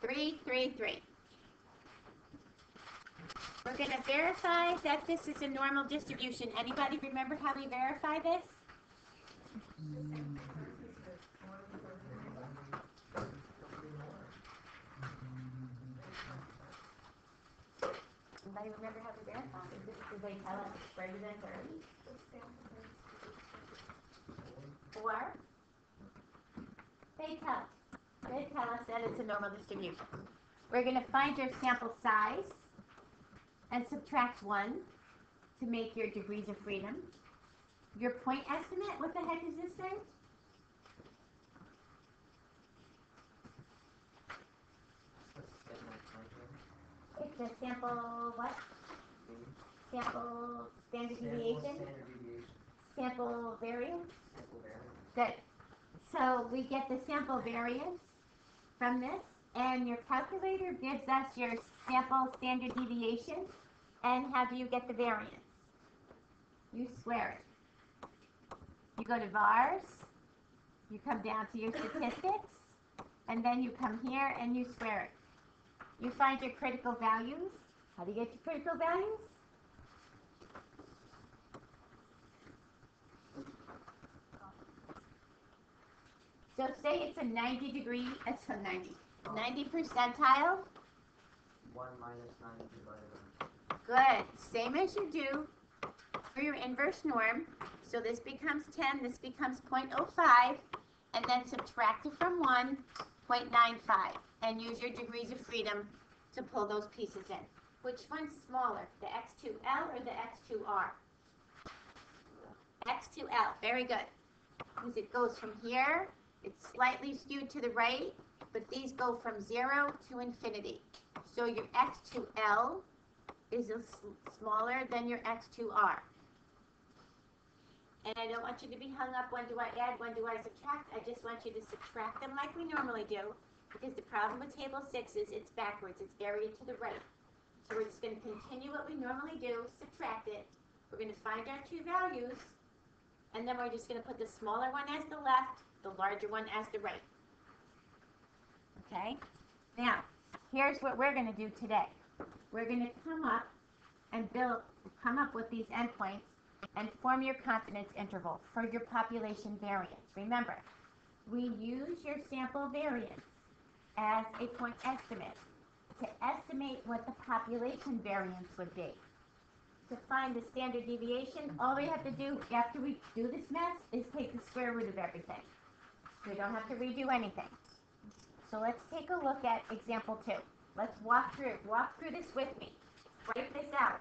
333. We're going to verify that this is a normal distribution. Anybody remember how we verify this? Anybody remember how to verify? Did they tell us it's greater than 30? Or they tell us that it's a normal distribution. We're going to find your sample size and subtract 1 to make your degrees of freedom. Your point estimate, what the heck is this thing? It's a sample what? Sample standard deviation? Sample variance? Good. So we get the sample variance from this, and your calculator gives us your sample standard deviation. And how do you get the variance? You square it. You go to VARs, you come down to your statistics, and then you come here and you square it. You find your critical values. How do you get your critical values? So say it's a 90 percentile. 1 minus 90 divided by. Good. Same as you do for your inverse norm. So this becomes 10, this becomes 0.05, and then subtract it from 1, 0.95, and use your degrees of freedom to pull those pieces in. Which one's smaller, the X2L or the X2R? X2L, very good. Because it goes from here, it's slightly skewed to the right, but these go from 0 to infinity. So your X2L is smaller than your X2R. And I don't want you to be hung up, when do I add, when do I subtract? I just want you to subtract them like we normally do, because the problem with table 6 is it's backwards, it's area to the right. So we're just going to continue what we normally do, subtract it. We're going to find our two values, and then we're just going to put the smaller one as the left, the larger one as the right. Okay? Now, here's what we're going to do today. We're going to come up with these endpoints and form your confidence interval for your population variance. Remember, we use your sample variance as a point estimate to estimate what the population variance would be. To find the standard deviation, all we have to do after we do this mess is take the square root of everything. We don't have to redo anything. So let's take a look at example 2. Let's walk through this with me. Write this out.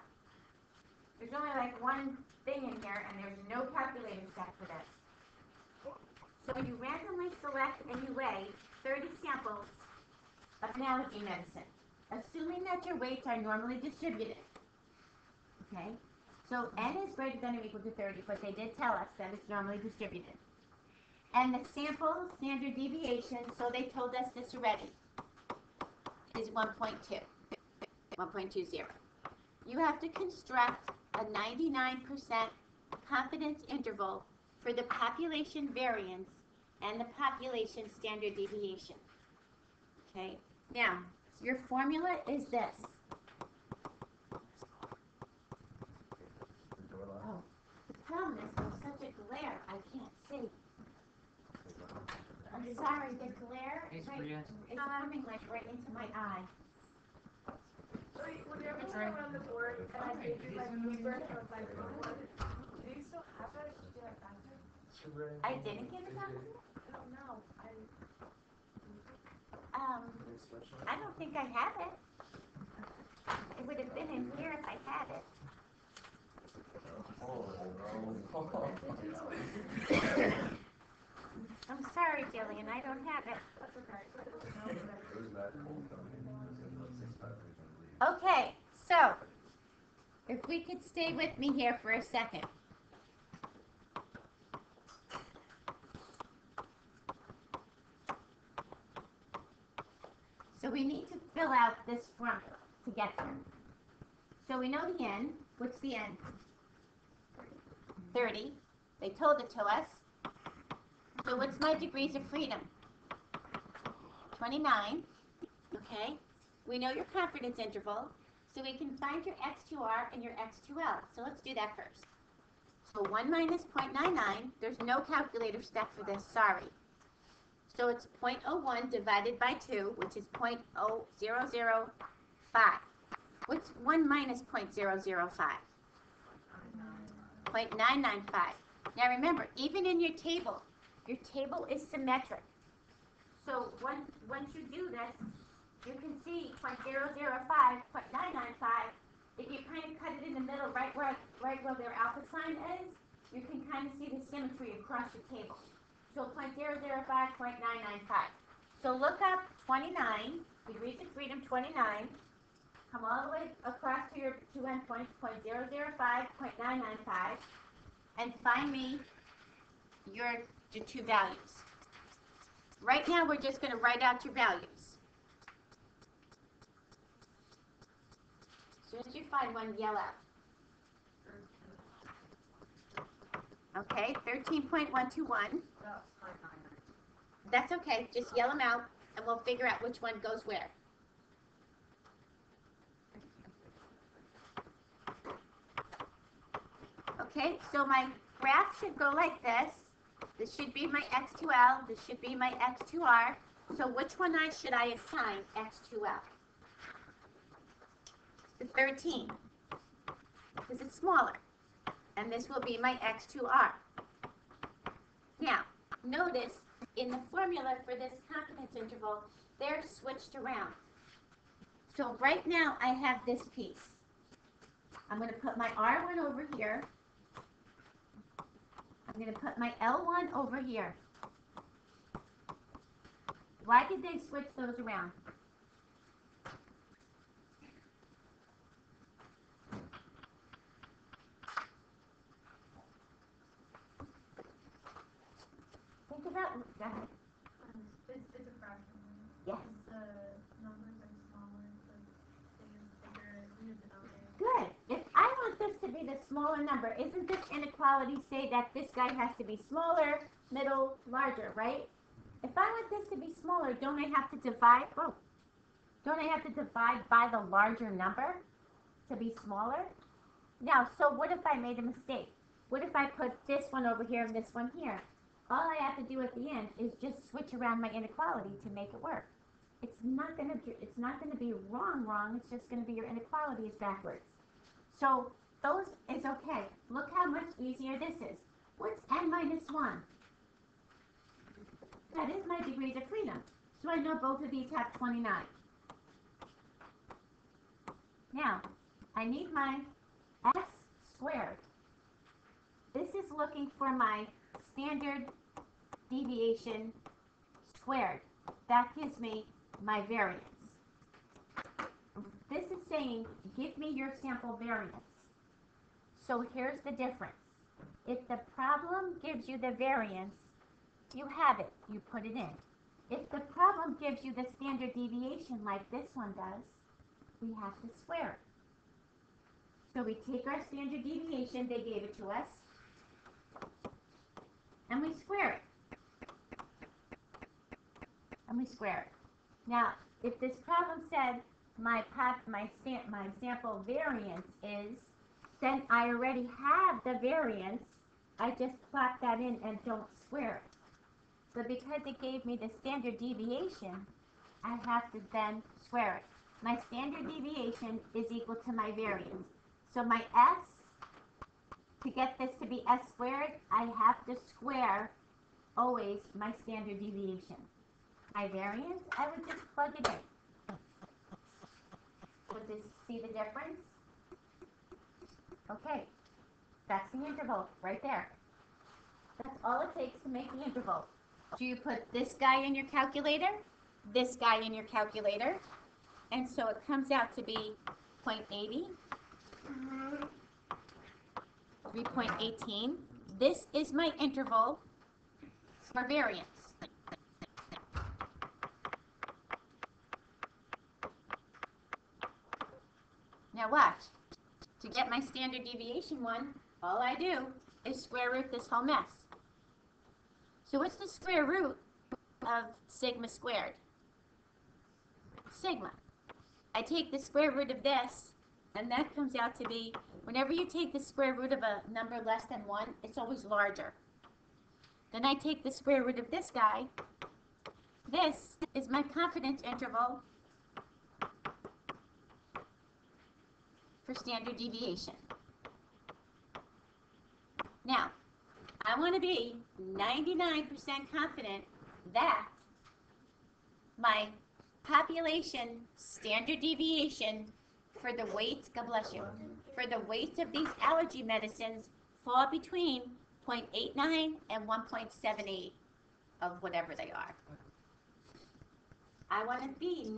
There's only like one thing in here, and there's no calculator set for this. So you randomly select and you weigh 30 samples of analogy medicine, assuming that your weights are normally distributed. Okay? So n is greater than or equal to 30, but they did tell us that it's normally distributed. And the sample standard deviation, so they told us this already, is 1.2, 1.20. You have to construct a 99% confidence interval for the population variance and the population standard deviation. Okay, now your formula is this. Oh, the problem is there's such a glare, I can't see. I'm sorry, the glare is coming like right into my eye. When you're around the board, and I gave you my paper from my board, do you still have it? Did I find it? I didn't give it back to you? I don't know. I don't think I have it. It would have been in here if I had it. I'm sorry, Jillian, I don't have it. Okay, so if we could stay with me here for a second. So we need to fill out this formula to get there. So we know the n. What's the n? 30. They told it to us. So what's my degrees of freedom? 29. Okay. We know your confidence interval, so we can find your x2r and your x2l. So let's do that first. So 1 minus 0.99, there's no calculator step for this, sorry. So it's 0.01 divided by 2, which is 0.0005. What's 1 minus 0.005? 0.995. Now remember, even in your table is symmetric. So once you do this, you can see 0.005, 0.995. If you kind of cut it in the middle, right where their alpha sign is, you can kind of see the symmetry across your table. So 0.005, 0.995. So look up 29, degrees of freedom 29. Come all the way across to your two endpoints, 0.005, 0.995, and find me your two values. Right now, we're just going to write out your values. As soon as you find one, yell out. Okay, 13.121. That's okay. Just yell them out, and we'll figure out which one goes where. Okay, so my graph should go like this. This should be my x2l. This should be my x2r. So which one should I assign x2l? The 13, because it's smaller. And this will be my x2r. Now, notice in the formula for this confidence interval, they're switched around. So right now I have this piece. I'm going to put my R1 over here. I'm going to put my L1 over here. Why did they switch those around? Think about it. Go ahead. It's a fraction. Yes. The numbers are smaller, so they use bigger denominator. Good. If I want this to be the smaller number, isn't this inequality say that this guy has to be smaller, middle, larger, right? If I want this to be smaller, don't I have to divide? Oh, don't I have to divide by the larger number to be smaller? Now, so what if I made a mistake? What if I put this one over here and this one here? All I have to do at the end is just switch around my inequality to make it work. It's not gonna be wrong. It's just gonna be your inequality is backwards. So those is okay. Look how much easier this is. What's n minus 1? That is my degrees of freedom. So I know both of these have 29. Now, I need my s squared. This is looking for my standard deviation squared. That gives me my variance. This is saying, give me your sample variance. So here's the difference. If the problem gives you the variance, you have it. You put it in. If the problem gives you the standard deviation like this one does, we have to square it. So we take our standard deviation, they gave it to us, and we square it. And we square it. Now, if this problem said my sample variance is, then I already have the variance. I just plot that in and don't square it. But because it gave me the standard deviation, I have to then square it. My standard deviation is equal to my variance. So my s, to get this to be s squared, I have to square always my standard deviation. My variance, I would just plug it in. Would this see the difference? Okay, that's the interval right there. That's all it takes to make the interval. So you put this guy in your calculator, this guy in your calculator, and so it comes out to be 0.80, 3.18. This is my interval for variance. Now watch. To get my standard deviation one, all I do is square root this whole mess. So what's the square root of sigma squared? Sigma. I take the square root of this, and that comes out to be, whenever you take the square root of a number less than 1, it's always larger. Then I take the square root of this guy. This is my confidence interval for standard deviation. Now, I want to be 99% confident that my population standard deviation for the weights, God bless you, for the weights of these allergy medicines fall between 0.89 and 1.78 of whatever they are. I want to be 99%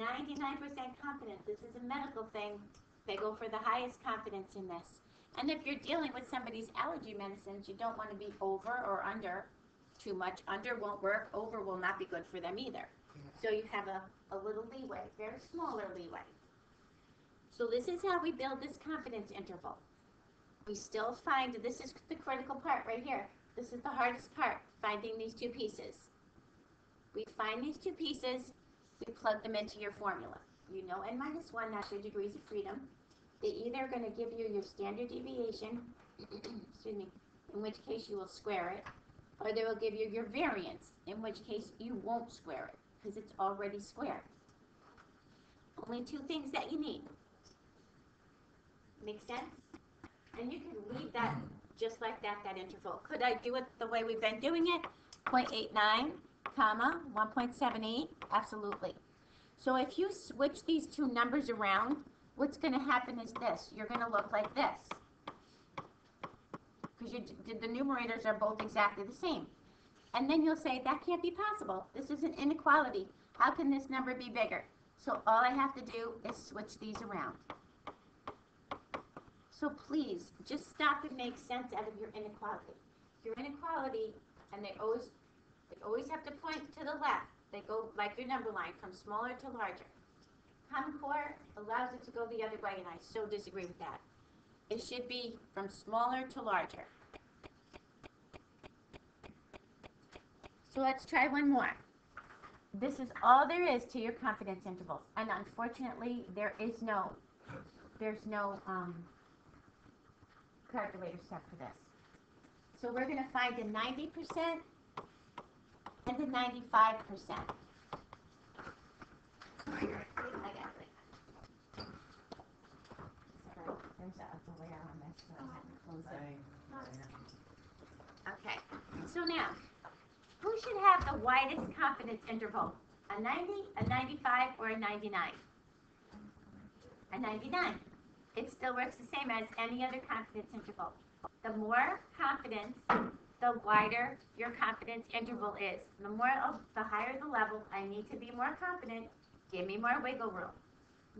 confident. This is a medical thing. They go for the highest confidence in this. And if you're dealing with somebody's allergy medicines, you don't want to be over or under. Too much under won't work. Over will not be good for them either. So you have a little leeway, very smaller leeway. So this is how we build this confidence interval. We still find, this is the critical part right here. This is the hardest part, finding these two pieces. We find these two pieces, we plug them into your formula. You know n minus 1, that's your degrees of freedom. They either are going to give you your standard deviation, excuse me, in which case you will square it, or they will give you your variance, in which case you won't square it, because it's already squared. Only two things that you need. Make sense? And you can leave that just like that interval. Could I do it the way we've been doing it? 0.89, comma, 1.78? Absolutely. So if you switch these two numbers around, what's going to happen is this. You're going to look like this. Because the numerators are both exactly the same. And then you'll say, that can't be possible. This is an inequality. How can this number be bigger? So all I have to do is switch these around. So please, just stop and make sense out of your inequality. Your inequality, and they always have to point to the left. They go like your number line, from smaller to larger. Common Core allows it to go the other way, and I so disagree with that. It should be from smaller to larger. So let's try one more. This is all there is to your confidence intervals, and unfortunately, there's no calculator step for this. So we're going to find the 90% and the 95%. I got it. There's a layer on this, so I have to close it. Okay, so now, who should have the widest confidence interval? A 90, a 95, or a 99? A 99. It still works the same as any other confidence interval. The more confidence, the wider your confidence interval is. The higher the level, I need to be more confident. Give me more wiggle room.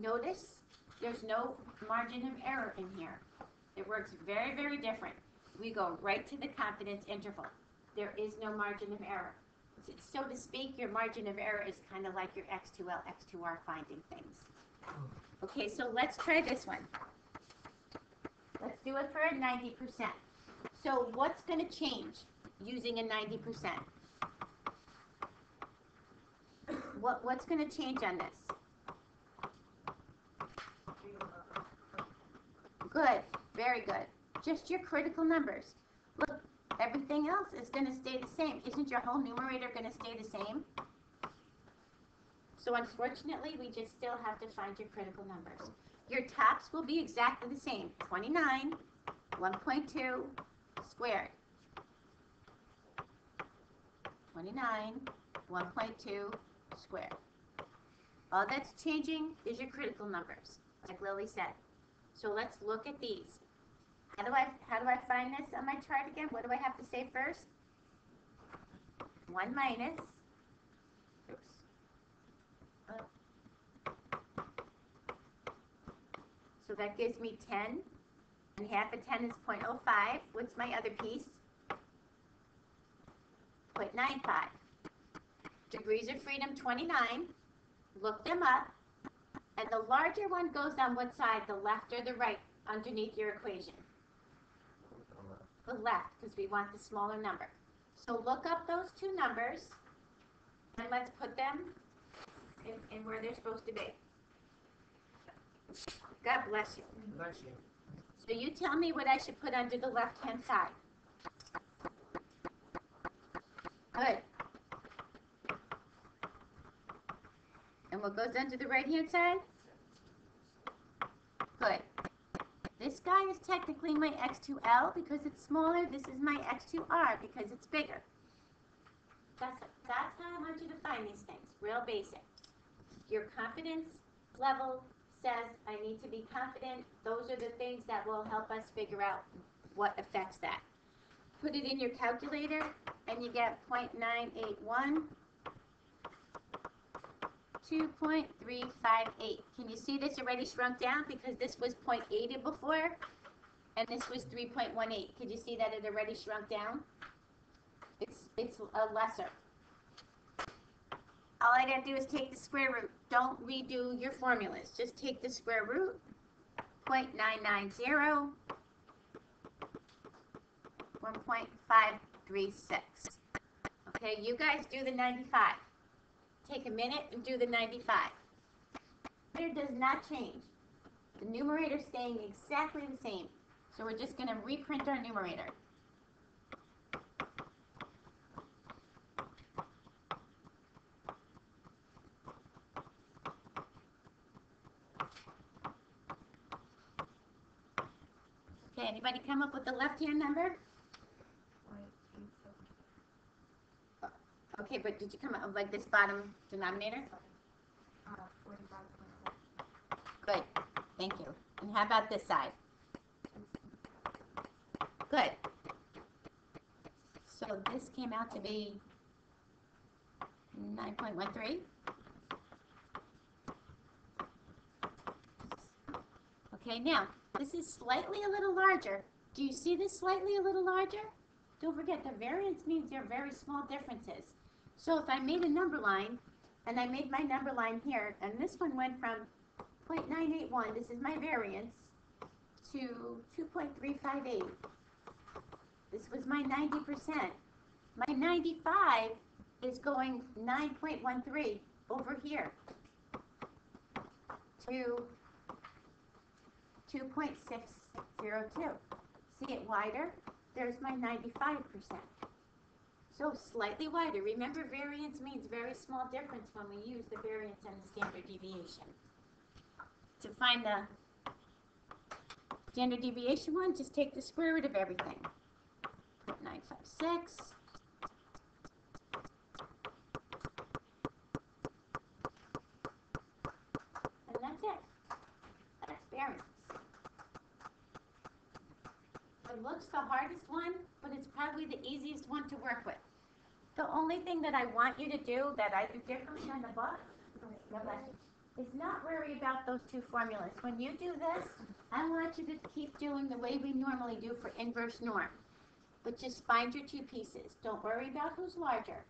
Notice there's no margin of error in here. It works very, very different. We go right to the confidence interval. There is no margin of error. So to speak, your margin of error is kind of like your X2L, X2R finding things. Okay, so let's try this one. Let's do it for a 90%. So what's going to change using a 90%? What's going to change on this? Good, very good. Just your critical numbers. Look, everything else is going to stay the same. Isn't your whole numerator going to stay the same? So unfortunately, we just still have to find your critical numbers. Your tops will be exactly the same. 29, 1.2 squared. 29, 1.2 squared. All that's changing is your critical numbers, like Lily said. So let's look at these. How do I find this on my chart again? What do I have to say first? 1 minus. Oops. So that gives me 10, and half of 10 is 0.05. What's my other piece? 0.95. Degrees of freedom, 29. Look them up. And the larger one goes on what side, the left or the right, underneath your equation? The left, because we want the smaller number. So look up those two numbers, and let's put them in where they're supposed to be. God bless you. Bless you. So you tell me what I should put under the left-hand side. Good. And what goes under the right-hand side? Good. This guy is technically my X2L because it's smaller. This is my X2R because it's bigger. That's how I want you to find these things. Real basic. Your confidence level says I need to be confident. Those are the things that will help us figure out what affects that. Put it in your calculator and you get 0.981, 2.358. Can you see this already shrunk down because this was 0.80 before and this was 3.18. Could you see that it already shrunk down? It's a lesser. All I gotta do is take the square root. Don't redo your formulas. Just take the square root, 0.990, 1.536. Okay, you guys do the 95. Take a minute and do the 95. It does not change. The numerator staying exactly the same. So we're just gonna reprint our numerator. Okay, anybody come up with the left-hand number? Okay, but did you come up with like this bottom denominator? 45.7. Good, thank you. And how about this side? Good. So this came out to be 9.13. Okay, now, this is slightly a little larger. Do you see this slightly a little larger? Don't forget, the variance means there are very small differences. So if I made a number line, and I made my number line here, and this one went from 0.981, this is my variance, to 2.358. This was my 90%. My 95 is going 9.13 over here to 2.602. See it wider? There's my 95%. So slightly wider. Remember, variance means very small difference when we use the variance and the standard deviation. To find the standard deviation one, just take the square root of everything. 956. And that's it. That's variance. It looks the hardest one, but it's probably the easiest one to work with. The only thing that I want you to do that I do differently than the book is not worry about those two formulas. When you do this, I want you to keep doing the way we normally do for inverse norm. But just find your two pieces. Don't worry about who's larger.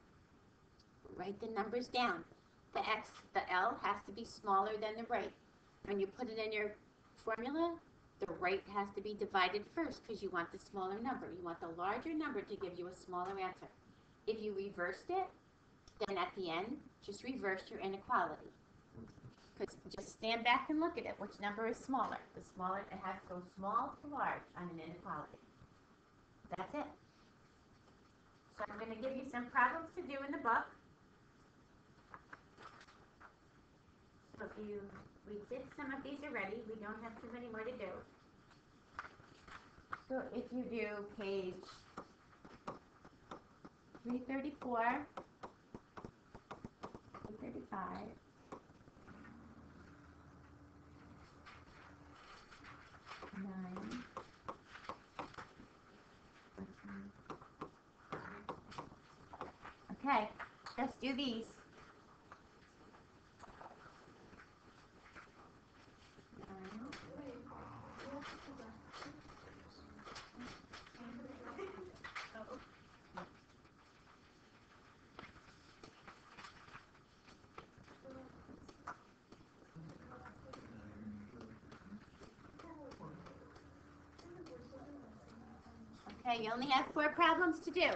Write the numbers down. The X, the L has to be smaller than the right. When you put it in your formula, the right has to be divided first because you want the smaller number. You want the larger number to give you a smaller answer. If you reversed it, then at the end, just reverse your inequality. Because just stand back and look at it. Which number is smaller? The smaller, it has to go small to large on an inequality. That's it. So I'm going to give you some problems to do in the book. So we did some of these already. We don't have too many more to do. So if you do page 334, 335, 9, 14. Okay, just do these. 9. Okay, you only have 4 problems to do.